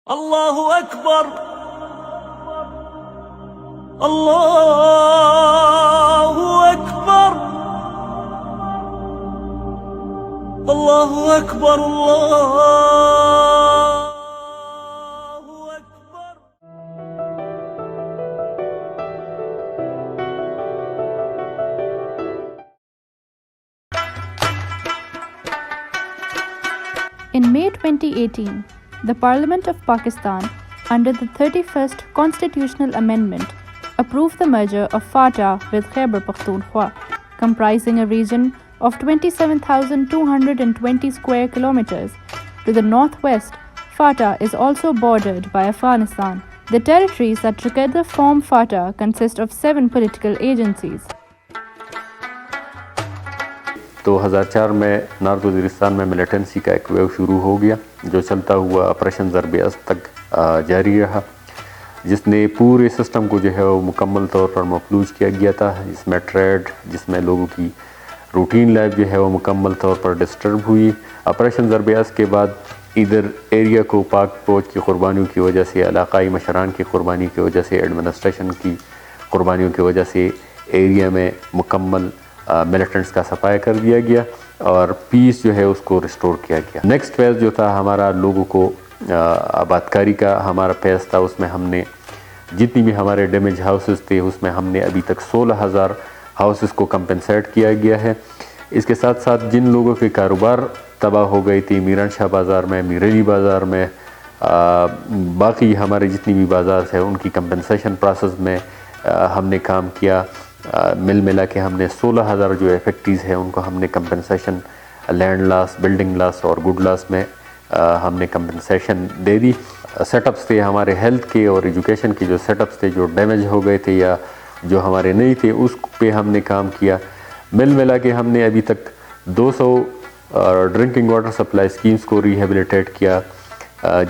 الله أكبر الله أكبر الله أكبر الله أكبر. In May 2018, the Parliament of Pakistan, under the 31st Constitutional Amendment, approved the merger of FATA with Khyber Pakhtunkhwa, comprising a region of 27,220 square kilometers. To the northwest, FATA is also bordered by Afghanistan. The territories that together form FATA consist of 7 political agencies. 2004 میں north Waziristan میں militancy کا ایک view شروع ہو گیا جو چلتا ہوا operation ضرب اسد تک جاری رہا، جس نے پورے سسٹم کو جو ہے وہ مکمل طور پر مفلوج کیا گیا تھا، جس میں ٹریڈ، جس میں لوگوں کی روٹین لائف جو ہے وہ مکمل طور پر ڈسٹرب ہوئی۔ آپریشن ضرب اسد کے بعد ادھر ایریا کو پاک فوج کی قربانیوں کی وجہ سے، علاقائی مشران کی قربانی کی وجہ سے، ایڈمنسٹریشن کی قربانیوں کی وجہ سے ایریا میں مکمل ملیٹنٹس کا صفایا کر دیا گیا اور پیس جو ہے اس کو ریسٹور کیا گیا۔ نیکسٹ فیز جو تھا ہمارا لوگوں کو آبادکاری کا ہمارا فیز تھا، اس میں ہم نے جتنی بھی ہمارے ڈیمیج ہاؤسز تھے اس میں ہم نے ابھی تک 16,000 ہاؤسز کو کمپنسیٹ کیا گیا ہے۔ اس کے ساتھ ساتھ جن لوگوں کے کاروبار تباہ ہو گئی تھی میران شاہ بازار میں، میرلی بازار میں، باقی ہمارے جتنی بھی بازار ہیں ان کی کمپنسیشن پروسیس میں ہم نے کام کیا۔ مل ملا کے ہم نے 16,000 جو افیکٹیز ہیں ان کو ہم نے کمپنسیشن لینڈ لاس، بلڈنگ لاس اور گڈ لاس میں ہم نے کمپنسیشن دے دی۔ سیٹ اپس تھے ہمارے ہیلتھ کے اور ایجوکیشن کے، جو سیٹ اپس تھے جو ڈیمیج ہو گئے تھے یا جو ہمارے نہیں تھے اس پہ ہم نے کام کیا۔ مل ملا کے ہم نے ابھی تک 200 ڈرنکنگ واٹر سپلائی اسکیمز کو ریہیبلیٹیٹ کیا۔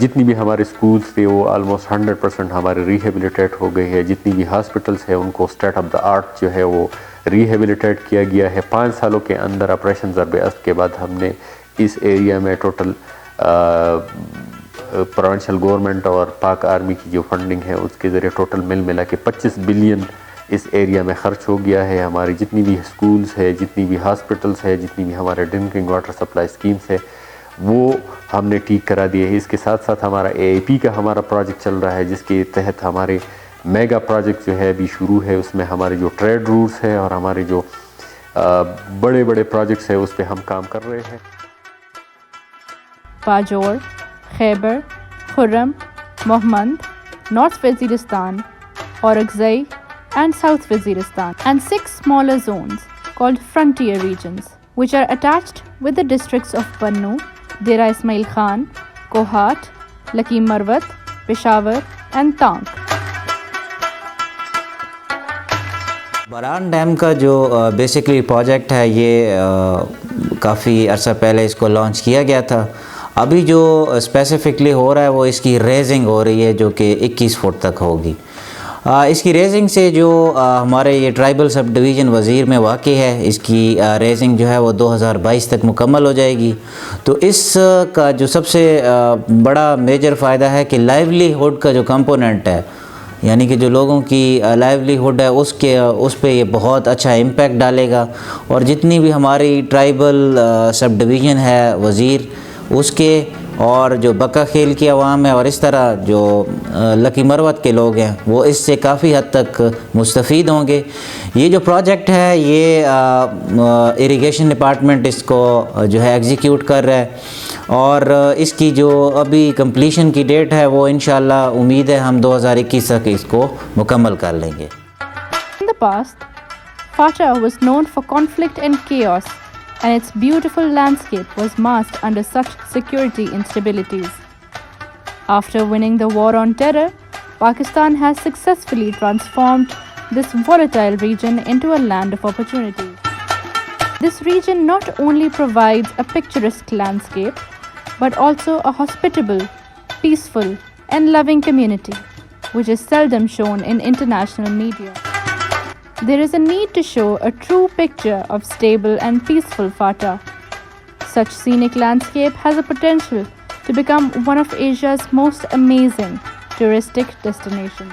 جتنی بھی ہمارے سکولز تھے وہ آلموسٹ 100% ہمارے ریہیبلیٹیٹ ہو گئے ہیں۔ جتنی بھی ہاسپٹلس ہیں ان کو اسٹیٹ آف دا آرٹ جو ہے وہ ریہیبلیٹیٹ کیا گیا ہے۔ 5 سالوں کے اندر آپریشن ضرب اسد کے بعد ہم نے اس ایریا میں ٹوٹل پروونشل گورنمنٹ اور پاک آرمی کی جو فنڈنگ ہے اس کے ذریعے ٹوٹل مل ملا کے 25 بلین اس ایریا میں خرچ ہو گیا ہے۔ ہماری جتنی بھی سکولز ہے، جتنی بھی ہاسپٹلس ہے، جتنی بھی ہمارے ڈرنکنگ واٹر سپلائی اسکیمز ہے وہ ہم نے ٹھیک کرا دیے ہے۔ اس کے ساتھ ساتھ ہمارا AAP کا ہمارا پروجیکٹ چل رہا ہے جس کے تحت ہمارے میگا پروجیکٹ جو ہے ابھی شروع ہے۔ اس میں ہمارے جو ٹریڈ روٹس ہے اور ہمارے جو بڑے بڑے پروجیکٹس ہیں اس پہ ہم کام کر رہے ہیں۔ Pajor, Khyber, Khurram, Mohmand, North Waziristan, Orakzai and South Waziristan, and 6 smaller zones called frontier regions, which are attached with the districts of Bannu, Dera Ismail Khan, Kohat, Lakim Marwat, Peshawar and Tank. Baran dam کا جو basically project ہے یہ کافی عرصہ پہلے اس کو launch کیا گیا تھا۔ ابھی جو اسپیسیفکلی ہو رہا ہے وہ اس کی ریزنگ ہو رہی ہے جو کہ 21 فٹ تک ہوگی۔ اس کی ریزنگ سے جو ہمارے یہ ٹرائبل سب ڈویژن وزیر میں واقع ہے اس کی ریزنگ جو ہے وہ 2022 تک مکمل ہو جائے گی۔ تو اس کا جو سب سے بڑا میجر فائدہ ہے کہ لائیولی ہوڈ کا جو کمپوننٹ ہے، یعنی کہ جو لوگوں کی لائیولی ہوڈ ہے اس پہ یہ بہت اچھا امپیکٹ ڈالے گا، اور جتنی بھی ہماری ٹرائبل سب ڈویژن ہے وزیر اس کے، اور جو بکا خیل کی عوام ہے اور اس طرح جو لکی مروت کے لوگ ہیں وہ اس سے کافی حد تک مستفید ہوں گے۔ یہ جو پروجیکٹ ہے یہ اریگیشن ڈپارٹمنٹ اس کو جو ہے ایگزیکیوٹ کر رہا ہے، اور اس کی جو ابھی کمپلیشن کی ڈیٹ ہے وہ انشاءاللہ امید ہے ہم 2021 تک اس کو مکمل کر لیں گے۔ In the past, FATA was known for conflict and chaos, and its beautiful landscape was masked under such security instabilities. After winning the war on terror, Pakistan has successfully transformed this volatile region into a land of opportunity. This region not only provides a picturesque landscape, but also a hospitable, peaceful, and loving community, which is seldom shown in international media. There is a need to show a true picture of stable and peaceful FATA. Such scenic landscape has a potential to become one of Asia's most amazing touristic destinations.